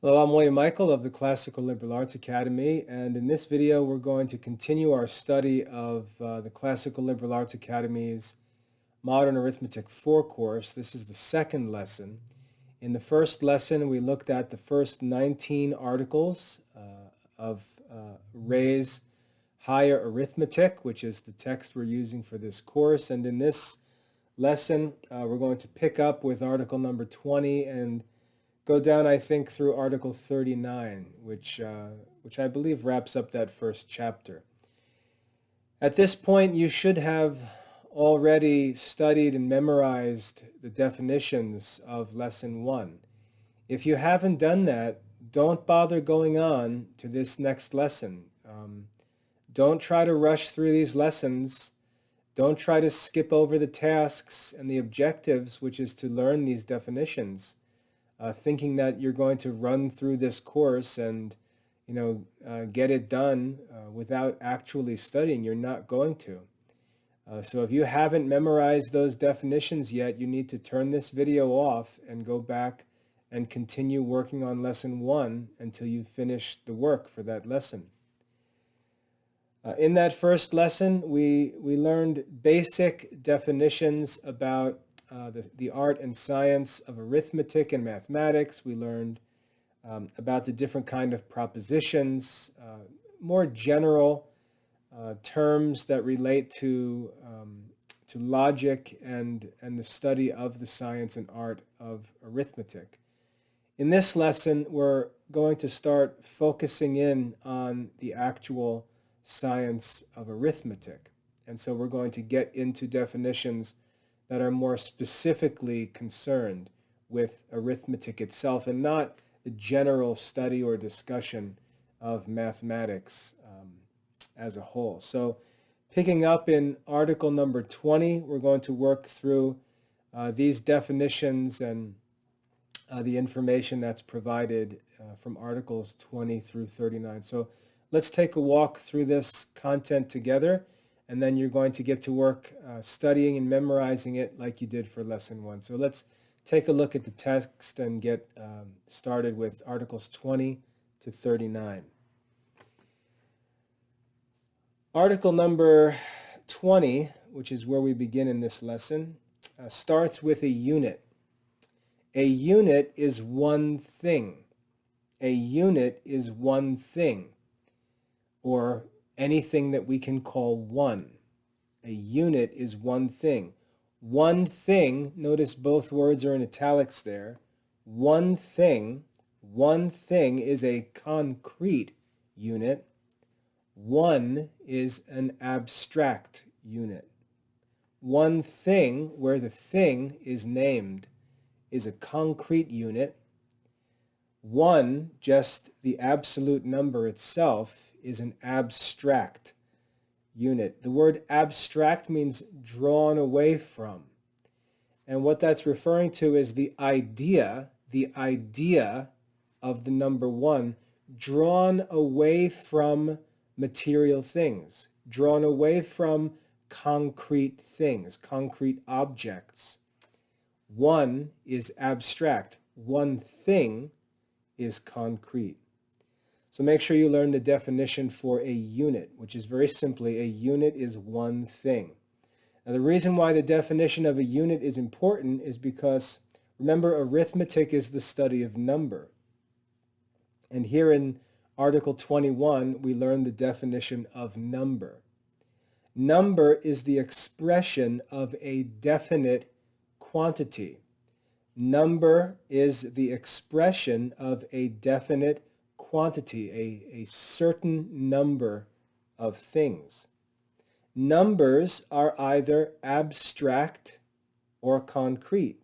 Hello, I'm William Michael of the Classical Liberal Arts Academy, and in this video we're going to continue our study of the Classical Liberal Arts Academy's Modern Arithmetic IV course. This is the second lesson. In the first lesson we looked at the first 19 articles of Ray's Higher Arithmetic, which is the text we're using for this course, and in this lesson we're going to pick up with article number 20 and go down, I think, through Article 39, which I believe wraps up that first chapter. At this point, you should have already studied and memorized the definitions of Lesson 1. If you haven't done that, don't bother going on to this next lesson. Don't try to rush through these lessons. Don't try to skip over the tasks and the objectives, which is to learn these definitions. Thinking that you're going to run through this course and get it done without actually studying. You're not going to. So if you haven't memorized those definitions yet, you need to turn this video off and go back and continue working on lesson 1 until you finish the work for that lesson. In that first lesson, we learned basic definitions about the art and science of arithmetic and mathematics. We learned about the different kind of propositions, more general terms that relate to logic and the study of the science and art of arithmetic. In this lesson, we're going to start focusing in on the actual science of arithmetic. And so we're going to get into definitions that are more specifically concerned with arithmetic itself and not the general study or discussion of mathematics as a whole. So picking up in article number 20, we're going to work through these definitions and the information that's provided from articles 20 through 39. So let's take a walk through this content together, and then you're going to get to work studying and memorizing it like you did for lesson 1. So let's take a look at the text and get started with articles 20 to 39. Article number 20, which is where we begin in this lesson, starts with a unit. A unit is one thing. A unit is one thing, or anything that we can call one. A unit is one thing. One thing, notice both words are in italics there. One thing is a concrete unit. One is an abstract unit. One thing, where the thing is named, is a concrete unit. One, just the absolute number itself, is an abstract unit. The word abstract means drawn away from. And what that's referring to is the idea of the number 1 drawn away from material things, drawn away from concrete things, concrete objects. 1 is abstract. One thing is concrete. So make sure you learn the definition for a unit, which is very simply a unit is one thing. Now the reason why the definition of a unit is important is because, remember, arithmetic is the study of number. And here in Article 21, we learn the definition of number. Number is the expression of a definite quantity. Number is the expression of a definite quantity, a certain number of things. Numbers are either abstract or concrete.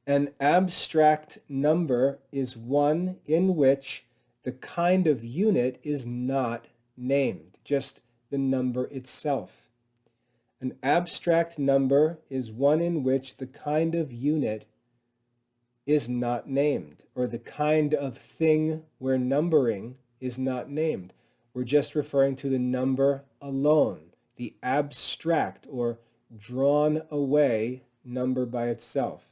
An abstract number is one in which the kind of unit is not named, just the number itself. An abstract number is one in which the kind of unit is not named, or the kind of thing we're numbering is not named. We're just referring to the number alone, the abstract or drawn away number by itself.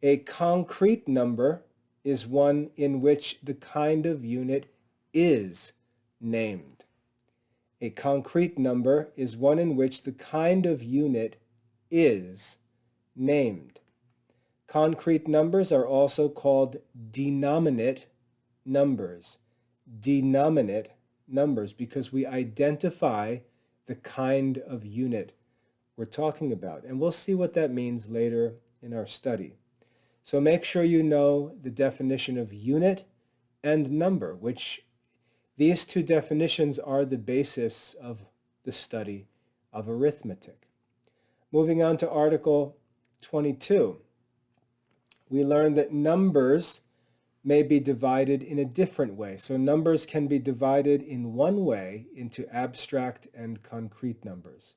A concrete number is one in which the kind of unit is named. A concrete number is one in which the kind of unit is named. Concrete numbers are also called denominate numbers. Denominate numbers because we identify the kind of unit we're talking about. And we'll see what that means later in our study. So make sure you know the definition of unit and number, which these two definitions are the basis of the study of arithmetic. Moving on to Article 22, we learn that numbers may be divided in a different way. So numbers can be divided in one way into abstract and concrete numbers,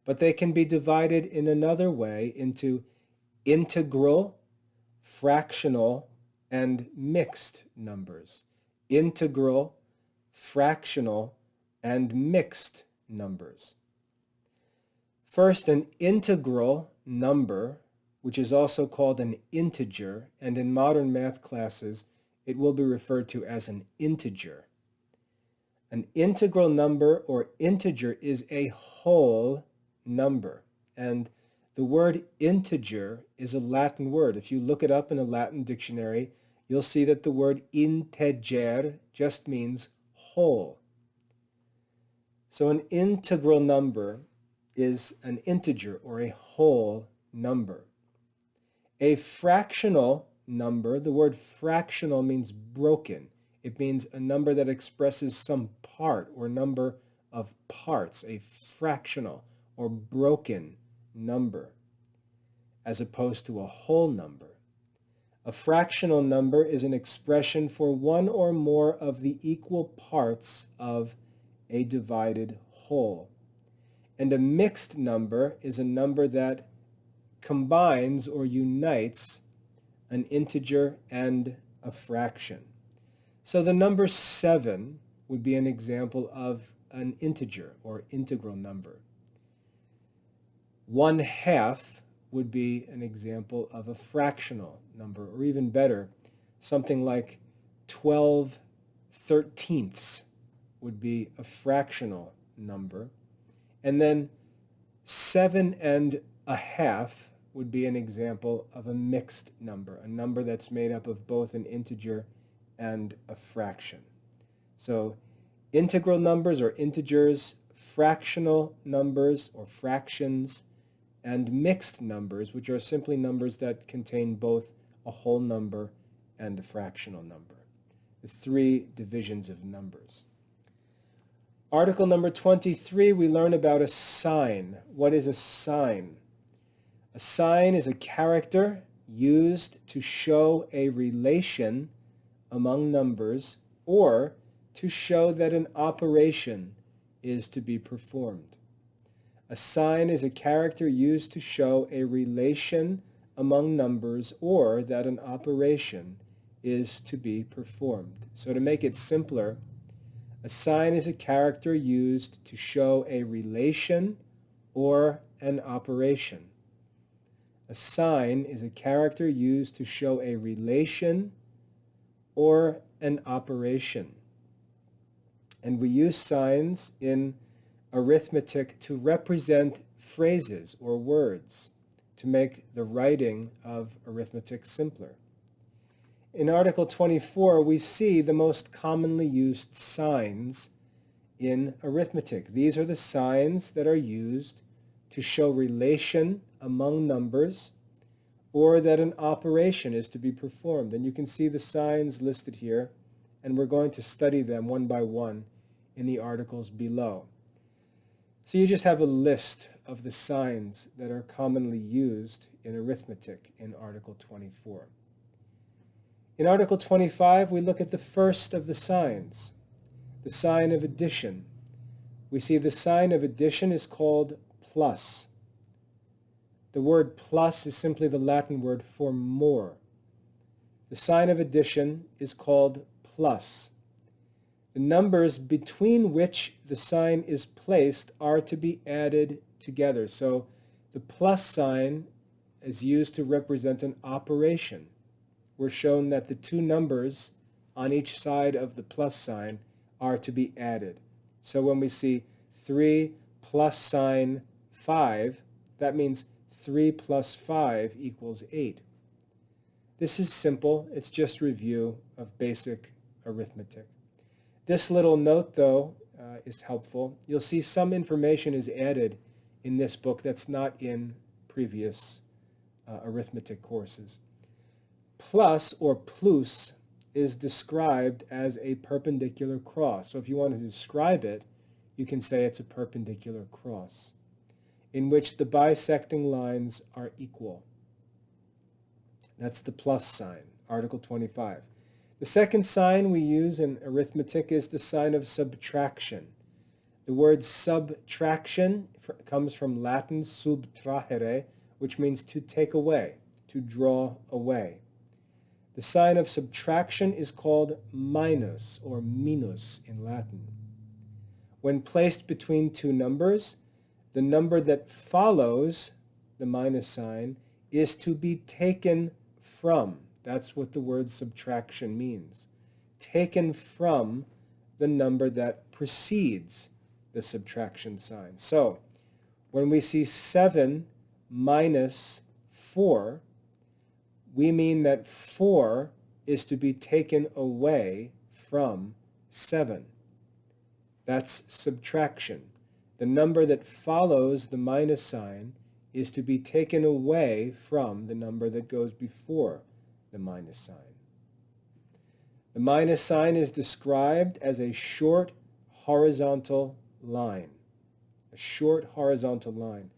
but they can be divided in another way into integral, fractional, and mixed numbers. Integral, fractional, and mixed numbers. First, an integral number, which is also called an integer, and in modern math classes, it will be referred to as an integer. An integral number or integer is a whole number, and the word integer is a Latin word. If you look it up in a Latin dictionary, you'll see that the word integer just means whole. So an integral number is an integer or a whole number. A fractional number, the word fractional means broken. It means a number that expresses some part or number of parts, a fractional or broken number, as opposed to a whole number. A fractional number is an expression for one or more of the equal parts of a divided whole. And a mixed number is a number that combines or unites an integer and a fraction. So the number 7 would be an example of an integer or integral number. 1/2 would be an example of a fractional number, or even better, something like 12/13 would be a fractional number. And then 7½ would be an example of a mixed number, a number that's made up of both an integer and a fraction. So integral numbers or integers, fractional numbers or fractions, and mixed numbers, which are simply numbers that contain both a whole number and a fractional number. The three divisions of numbers. Article number 23, we learn about a sign. What is a sign? A sign is a character used to show a relation among numbers or to show that an operation is to be performed. A sign is a character used to show a relation among numbers or that an operation is to be performed. So to make it simpler, a sign is a character used to show a relation or an operation. A sign is a character used to show a relation or an operation. And we use signs in arithmetic to represent phrases or words, to make the writing of arithmetic simpler. In Article 24, we see the most commonly used signs in arithmetic. These are the signs that are used to show relation among numbers or that an operation is to be performed. And you can see the signs listed here, and we're going to study them one by one in the articles below. So you just have a list of the signs that are commonly used in arithmetic in Article 24. In Article 25, we look at the first of the signs, the sign of addition. We see the sign of addition is called plus. The word plus is simply the Latin word for more. The sign of addition is called plus. The numbers between which the sign is placed are to be added together. So the plus sign is used to represent an operation. we're shown that the two numbers on each side of the plus sign are to be added. So when we see 3 plus sign 5, that means 3 plus 5 equals 8. This is simple. It's just review of basic arithmetic. This little note, though, is helpful. You'll see some information is added in this book that's not in previous arithmetic courses. Plus, or plus, is described as a perpendicular cross. So if you want to describe it, you can say it's a perpendicular cross in which the bisecting lines are equal. That's the plus sign, Article 25. The second sign we use in arithmetic is the sign of subtraction. The word subtraction comes from Latin subtrahere, which means to take away, to draw away. The sign of subtraction is called minus or minus in Latin. When placed between two numbers, the number that follows the minus sign is to be taken from. That's what the word subtraction means. Taken from the number that precedes the subtraction sign. So, when we see 7 minus 4, we mean that 4 is to be taken away from 7. That's subtraction. The number that follows the minus sign is to be taken away from the number that goes before the minus sign. The minus sign is described as a short horizontal line. A short horizontal line.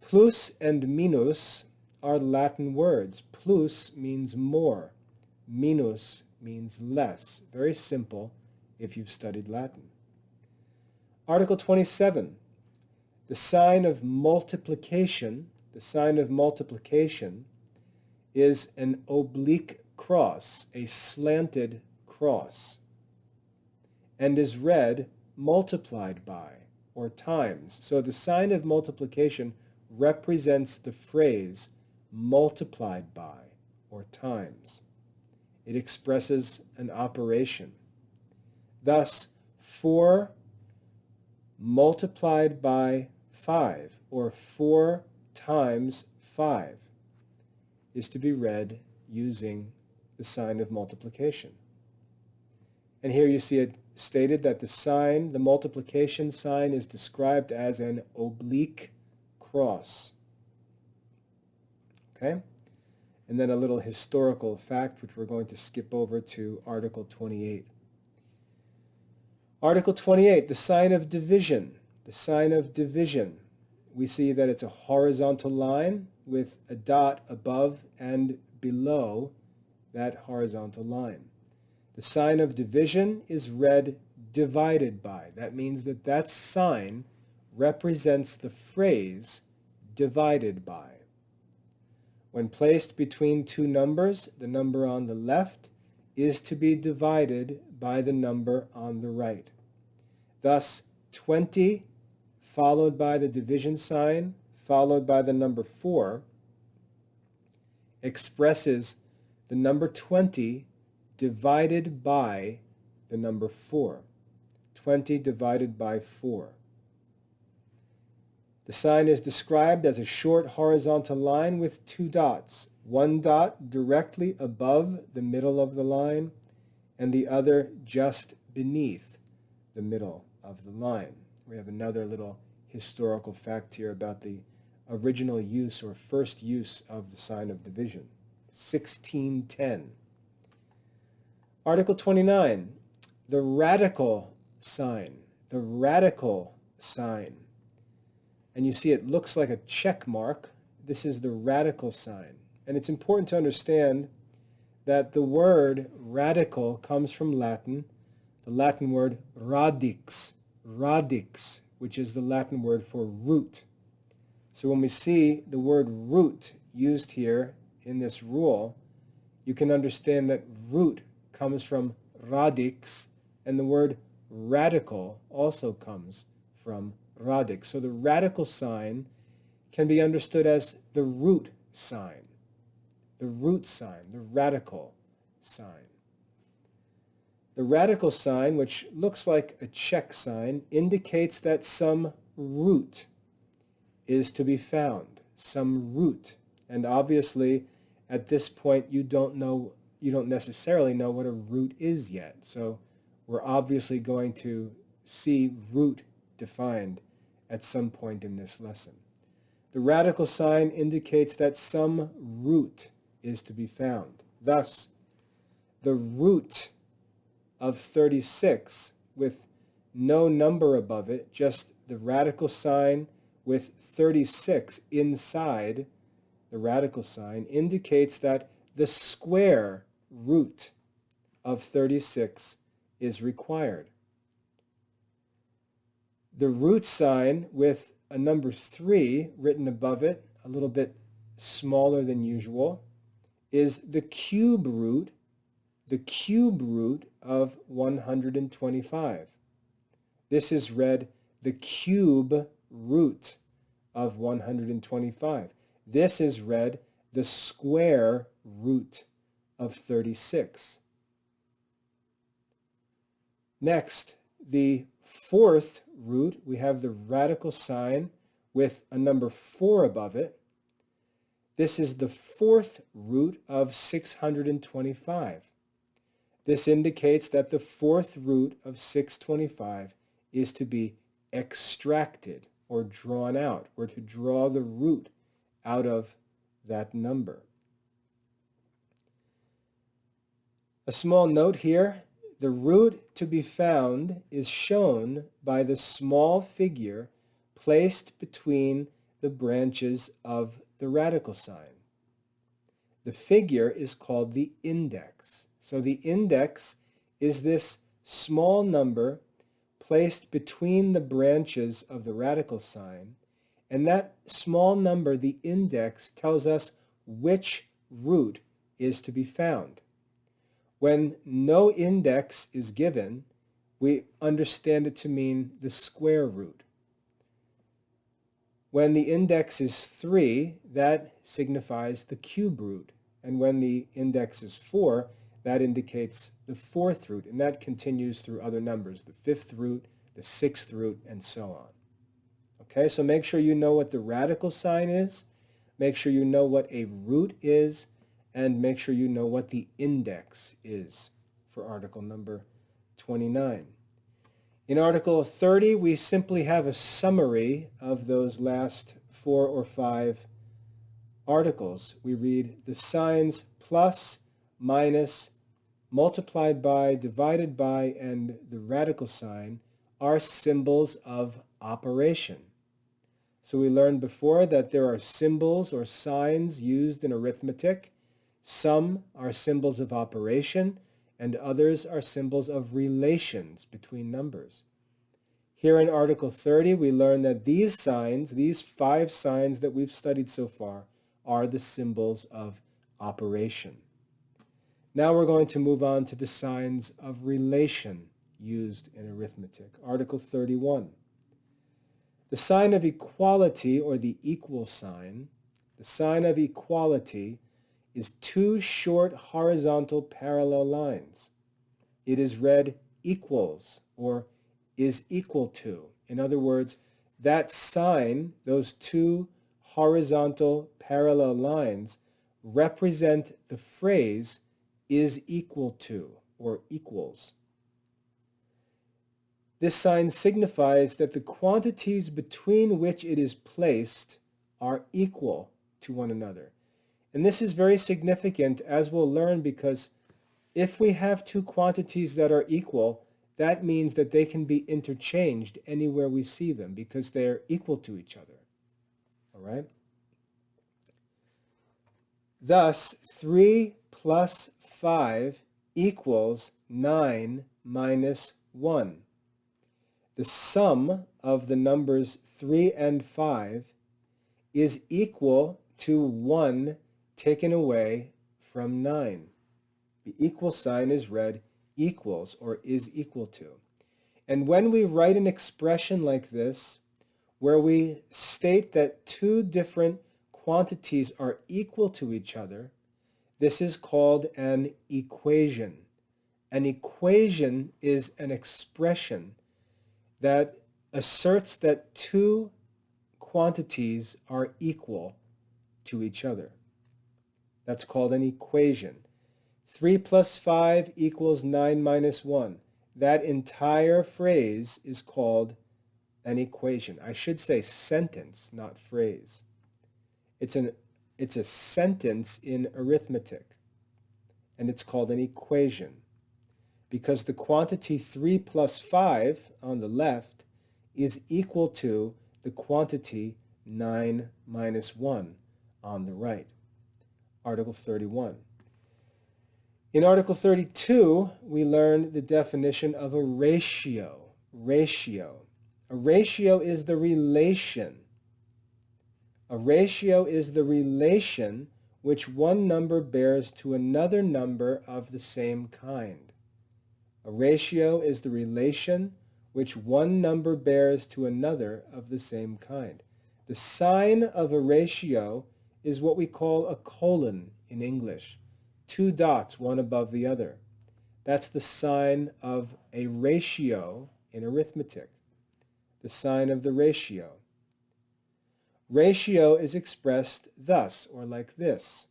Plus and minus are Latin words. Plus means more. Minus means less. Very simple if you've studied Latin. Article 27. The sign of multiplication, is an oblique cross, a slanted cross, and is read multiplied by or times. So the sign of multiplication represents the phrase multiplied by or times. It expresses an operation. Thus, 4 multiplied by 5, or 4 times 5, is to be read using the sign of multiplication. And here you see it stated that the multiplication sign is described as an oblique cross. Okay? And then a little historical fact, which we're going to skip over to Article 28. Article 28, the sign of division. The sign of division. We see that it's a horizontal line with a dot above and below that horizontal line. The sign of division is read divided by. That means that that sign represents the phrase divided by. When placed between two numbers, the number on the left is to be divided by the number on the right. Thus, 20 followed by the division sign, followed by the number 4, expresses the number 20 divided by the number 4. 20 divided by 4. The sign is described as a short horizontal line with 2 dots. One dot directly above the middle of the line, and the other just beneath the middle of the line. We have another little historical fact here about the original use or first use of the sign of division. 1610. Article 29, the radical sign. The radical sign. And you see it looks like a check mark. This is the radical sign. And it's important to understand that the word radical comes from Latin, the Latin word radix, which is the Latin word for root. So when we see the word root used here in this rule, you can understand that root comes from radix, and the word radical also comes from radix. So the radical sign can be understood as the root sign. the root sign, the radical sign. The radical sign, which looks like a check sign, indicates that some root is to be found, some root. And obviously, at this point, you don't necessarily know what a root is yet. So we're obviously going to see root defined at some point in this lesson. The radical sign indicates that some root is to be found. Thus, the root of 36 with no number above it, just the radical sign with 36 inside the radical sign, indicates that the square root of 36 is required. The root sign with a number 3 written above it, a little bit smaller than usual, is the cube root of 125. This is read the cube root of 125. This is read the square root of 36. Next, the fourth root, we have the radical sign with a number 4 above it. This is the fourth root of 625. This indicates that the fourth root of 625 is to be extracted or drawn out. We're to draw the root out of that number. A small note here, the root to be found is shown by the small figure placed between the branches of the radical sign. The figure is called the index. So the index is this small number placed between the branches of the radical sign, and that small number, the index, tells us which root is to be found. When no index is given, we understand it to mean the square root. When the index is 3, that signifies the cube root. And when the index is 4, that indicates the fourth root, and that continues through other numbers, the fifth root, the sixth root, and so on. Okay, so make sure you know what the radical sign is, make sure you know what a root is, and make sure you know what the index is for article number 29. In article 30, we simply have a summary of those last 4 or 5 articles. We read the signs plus, minus, multiplied by, divided by, and the radical sign are symbols of operation. So we learned before that there are symbols or signs used in arithmetic. Some are symbols of operation, and others are symbols of relations between numbers. Here in Article 30, we learn that these signs, these 5 signs that we've studied so far, are the symbols of operation. Now we're going to move on to the signs of relation used in arithmetic. Article 31. The sign of equality, or the equal sign, the sign of equality is 2 short horizontal parallel lines. It is read equals or is equal to. In other words, that sign, those 2 horizontal parallel lines, represent the phrase is equal to or equals. This sign signifies that the quantities between which it is placed are equal to one another. And this is very significant, as we'll learn, because if we have 2 quantities that are equal, that means that they can be interchanged anywhere we see them because they're equal to each other. All right? Thus, 3 plus 5 equals 9 minus 1. The sum of the numbers 3 and 5 is equal to 1 taken away from 9. The equal sign is read equals or is equal to. And when we write an expression like this, where we state that 2 different quantities are equal to each other, This is called an equation. An equation is an expression that asserts that two quantities are equal to each other. That's called an equation. 3 plus 5 equals 9 minus 1. That entire phrase is called an equation. I should say sentence, not phrase. It's a sentence in arithmetic, and it's called an equation because the quantity 3 plus 5 on the left is equal to the quantity 9 minus 1 on the right. Article 31. In Article 32, we learned the definition of a ratio. A ratio is the relation. A ratio is the relation which one number bears to another number of the same kind. A ratio is the relation which one number bears to another of the same kind. The sign of a ratio is what we call a colon in English. Two dots, one above the other. That's the sign of a ratio in arithmetic. The sign of the ratio. Ratio is expressed thus, or like this.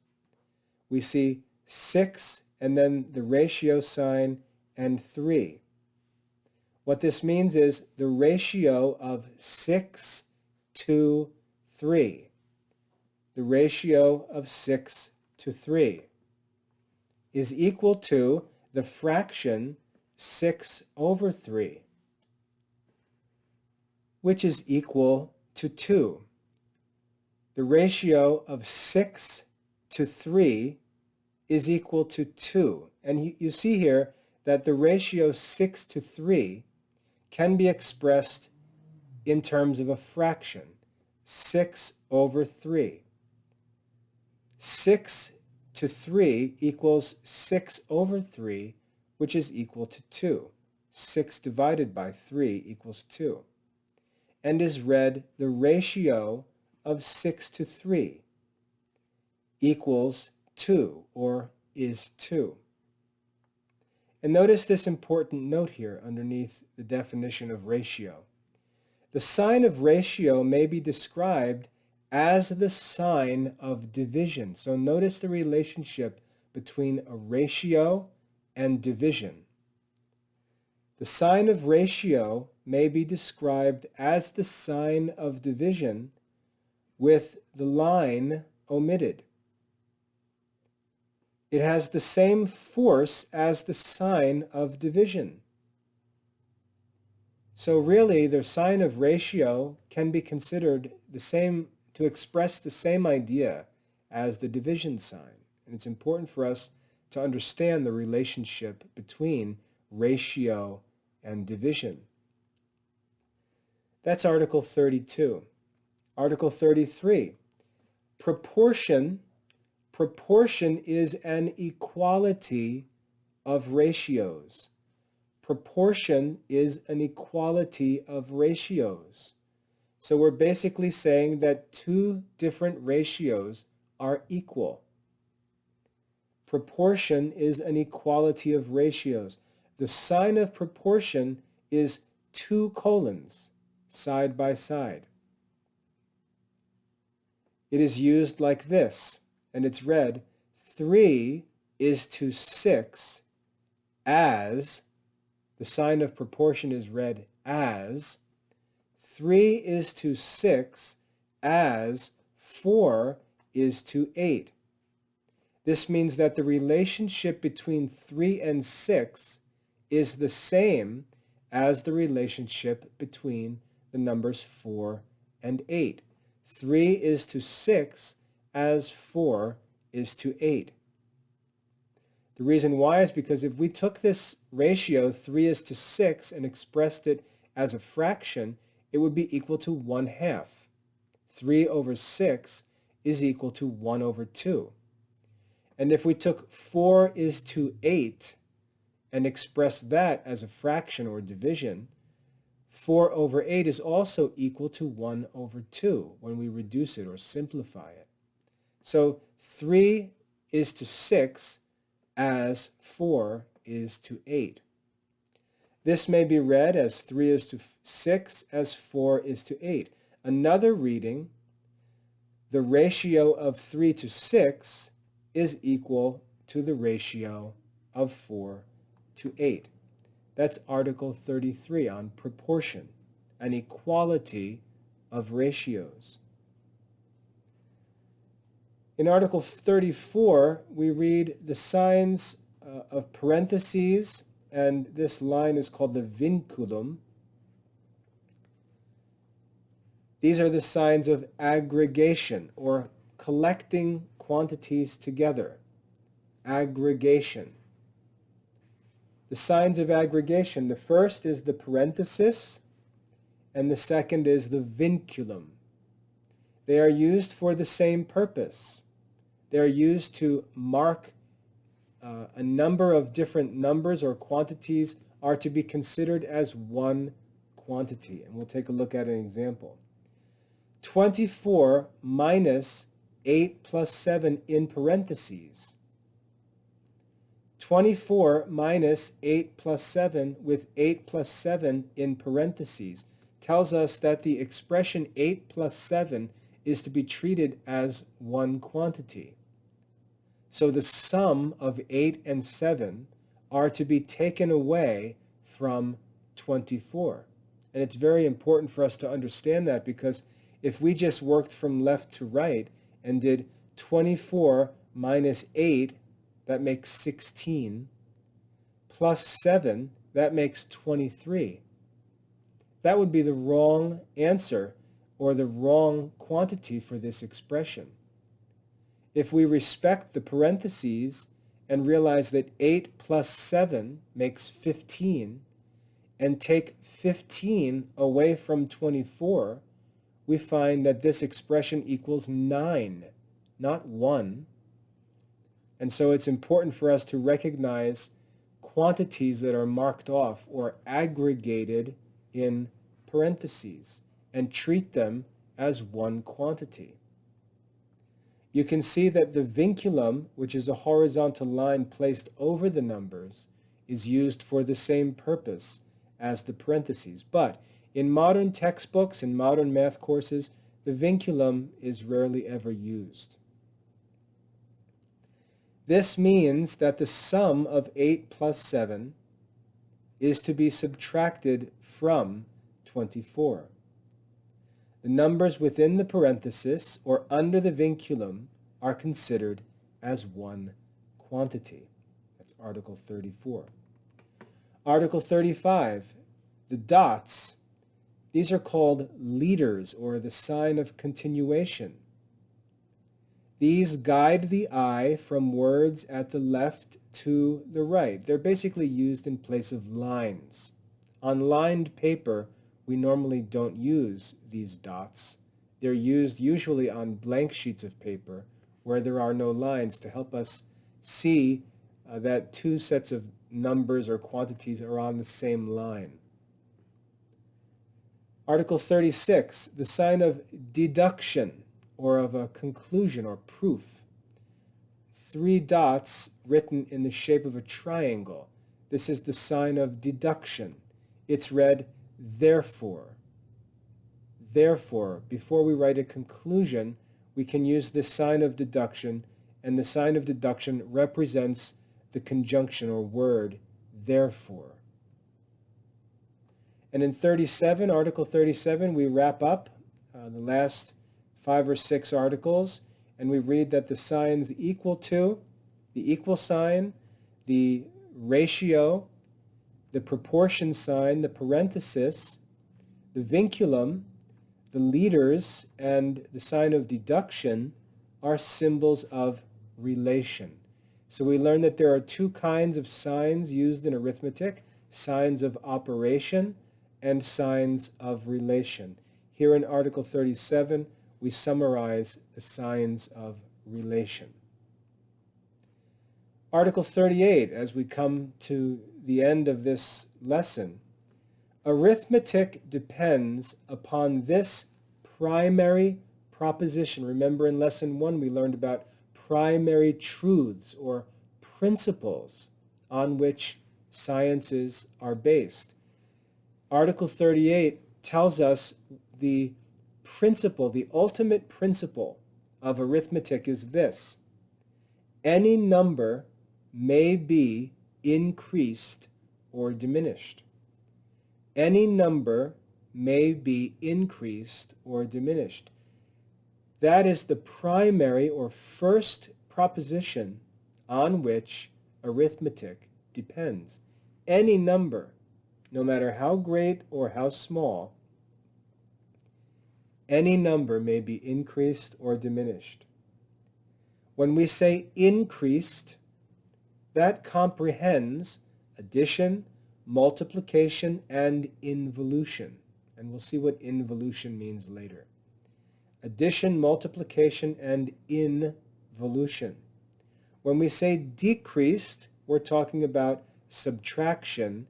We see 6 and then the ratio sign and 3. What this means is the ratio of 6 to 3. The ratio of 6 to 3 is equal to the fraction 6 over 3, which is equal to 2. The ratio of 6 to 3 is equal to 2. And you see here that the ratio 6 to 3 can be expressed in terms of a fraction, 6 over 3. 6 to 3 equals 6 over 3, which is equal to 2. 6 divided by 3 equals 2. And is read the ratio of 6 to 3 equals 2, or is 2. And notice this important note here underneath the definition of ratio. The sign of ratio may be described as the sign of division. So notice the relationship between a ratio and division. The sign of ratio may be described as the sign of division with the line omitted. It has the same force as the sign of division. So really, the sign of ratio can be considered the same, to express the same idea as the division sign. And it's important for us to understand the relationship between ratio and division. That's Article 32. Article 33. Proportion. Proportion is an equality of ratios. Proportion is an equality of ratios. So we're basically saying that two different ratios are equal. Proportion is an equality of ratios. The sign of proportion is 2 colons side by side. It is used like this, and it's read 3 is to 6 as, the sign of proportion is read as, 3 is to 6 as 4 is to 8. This means that the relationship between 3 and 6 is the same as the relationship between the numbers 4 and 8. 3 is to 6 as 4 is to 8. The reason why is because if we took this ratio 3 is to 6 and expressed it as a fraction, it would be equal to 1/2. 3 over 6 is equal to 1 over 2. And if we took 4 is to 8 and expressed that as a fraction or division, 4 over 8 is also equal to 1 over 2 when we reduce it or simplify it. So 3 is to 6 as 4 is to 8. This may be read as 3 is to 6 as 4 is to 8. Another reading, the ratio of 3 to 6 is equal to the ratio of 4 to 8. That's Article 33 on proportion, an equality of ratios. In Article 34, we read the signs of parentheses, and this line is called the vinculum. These are the signs of aggregation, or collecting quantities together. Aggregation. The signs of aggregation, the first is the parenthesis, and the second is the vinculum. They are used for the same purpose. They are used to mark a number of different numbers or quantities are to be considered as one quantity. And we'll take a look at an example. 24 minus 8 plus 7 in parentheses. 24 minus 8 plus 7 with 8 plus 7 in parentheses tells us that the expression 8 plus 7 is to be treated as one quantity. So the sum of 8 and 7 are to be taken away from 24. And it's very important for us to understand that, because if we just worked from left to right and did 24 minus 8, that makes 16, plus 7, that makes 23. That would be the wrong answer, or the wrong quantity for this expression. If we respect the parentheses and realize that 8 plus 7 makes 15, and take 15 away from 24, we find that this expression equals 9, not 1. And so it's important for us to recognize quantities that are marked off or aggregated in parentheses and treat them as one quantity. You can see that the vinculum, which is a horizontal line placed over the numbers, is used for the same purpose as the parentheses. But in modern textbooks and modern math courses, the vinculum is rarely ever used. This means that the sum of 8 plus 7 is to be subtracted from 24. The numbers within the parenthesis or under the vinculum are considered as one quantity. That's Article 34. Article 35, the dots, these are called leaders, or the sign of continuation. These guide the eye from words at the left to the right. They're basically used in place of lines. On lined paper, we normally don't use these dots. They're used usually on blank sheets of paper where there are no lines to help us see that two sets of numbers or quantities are on the same line. Article 36, the sign of deduction, or of a conclusion or proof. 3 dots written in the shape of a triangle. This is the sign of deduction. It's read therefore. Therefore, before we write a conclusion, we can use this sign of deduction, and the sign of deduction represents the conjunction or word therefore. And in 37, Article 37, we wrap up the last 5 or 6 articles, and we read that the signs equal to, the equal sign, the ratio, the proportion sign, the parenthesis, the vinculum, the leaders, and the sign of deduction are symbols of relation. So we learn that there are 2 kinds of signs used in arithmetic, signs of operation and signs of relation. Here in Article 37, we summarize the signs of relation. Article 38, as we come to the end of this lesson, arithmetic depends upon this primary proposition. Remember in Lesson 1 we learned about primary truths or principles on which sciences are based. Article 38 tells us the principle, the ultimate principle of arithmetic is this: any number may be increased or diminished. Any number may be increased or diminished. That is the primary or first proposition on which arithmetic depends. Any number, no matter how great or how small, any number may be increased or diminished. When we say increased, that comprehends addition, multiplication, and involution. And we'll see what involution means later. Addition, multiplication, and involution. When we say decreased, we're talking about subtraction,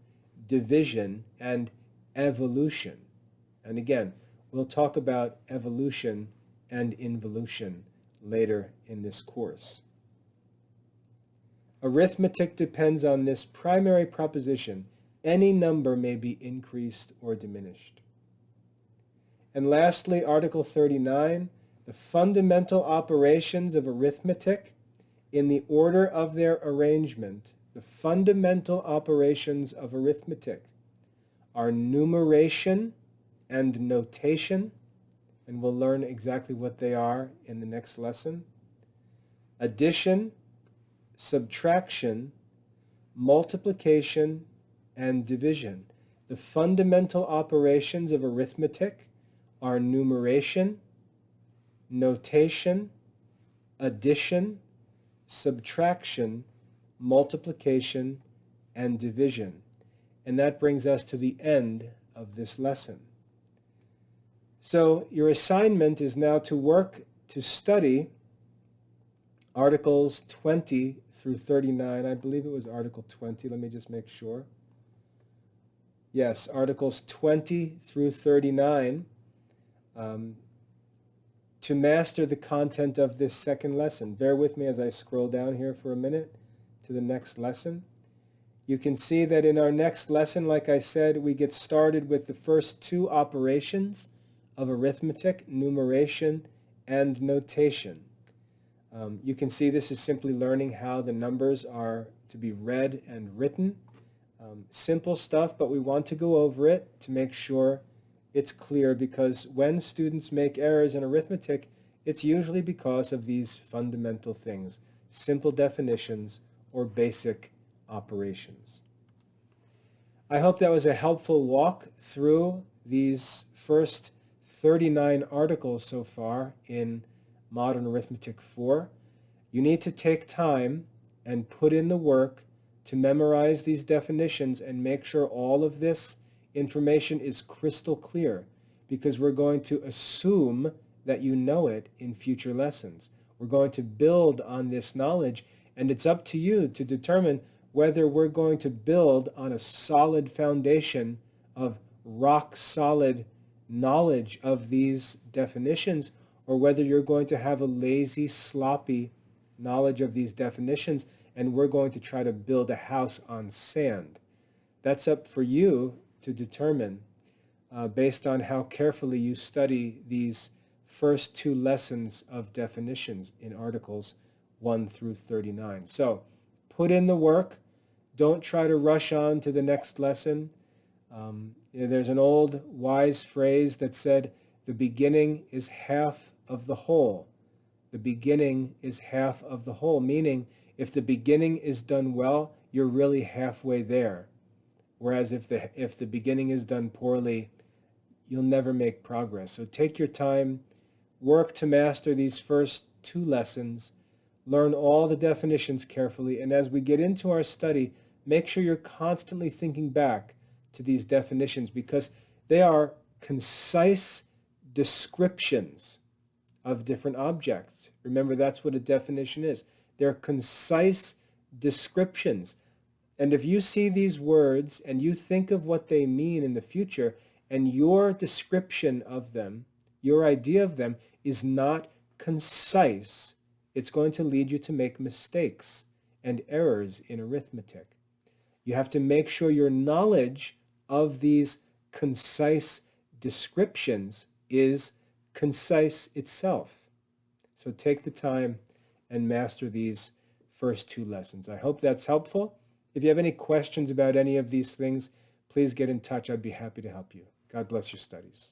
division, and evolution. And again, we'll talk about evolution and involution later in this course. Arithmetic depends on this primary proposition: any number may be increased or diminished. And lastly, Article 39, the fundamental operations of arithmetic in the order of their arrangement. The fundamental operations of arithmetic are numeration and notation, and we'll learn exactly what they are in the next lesson. Addition, subtraction, multiplication, and division. The fundamental operations of arithmetic are numeration, notation, addition, subtraction, multiplication, and division. And that brings us to the end of this lesson. So your assignment is now to work to study Articles 20 through 39. I believe it was Article 20. Let me just make sure. Yes, Articles 20 through 39 to master the content of this second lesson. Bear with me as I scroll down here for a minute to the next lesson. You can see that in our next lesson, like I said, we get started with the first two operations of arithmetic, numeration and notation. You can see this is simply learning how the numbers are to be read and written. Simple stuff, but we want to go over it to make sure it's clear, because when students make errors in arithmetic, it's usually because of these fundamental things, simple definitions or basic operations. I hope that was a helpful walk through these first 39 articles so far in Modern Arithmetic IV. You need to take time and put in the work to memorize these definitions and make sure all of this information is crystal clear, because we're going to assume that you know it in future lessons. We're going to build on this knowledge, and it's up to you to determine whether we're going to build on a solid foundation of rock-solid knowledge of these definitions, or whether you're going to have a lazy, sloppy knowledge of these definitions, and we're going to try to build a house on sand. That's up for you to determine based on how carefully you study these first two lessons of definitions in Articles 1 through 39. So put in the work. Don't try to rush on to the next lesson. There's an old wise phrase that said, the beginning is half of the whole. The beginning is half of the whole, meaning if the beginning is done well, you're really halfway there. Whereas if the beginning is done poorly, you'll never make progress. So take your time, work to master these first two lessons, learn all the definitions carefully, and as we get into our study, make sure you're constantly thinking back to these definitions, because they are concise descriptions of different objects. Remember, that's what a definition is. They're concise descriptions. And if you see these words and you think of what they mean in the future, and your description of them, your idea of them, is not concise, it's going to lead you to make mistakes and errors in arithmetic. You have to make sure your knowledge of these concise descriptions is concise itself. So take the time and master these first 2 lessons. I hope that's helpful. If you have any questions about any of these things, please get in touch. I'd be happy to help you. God bless your studies.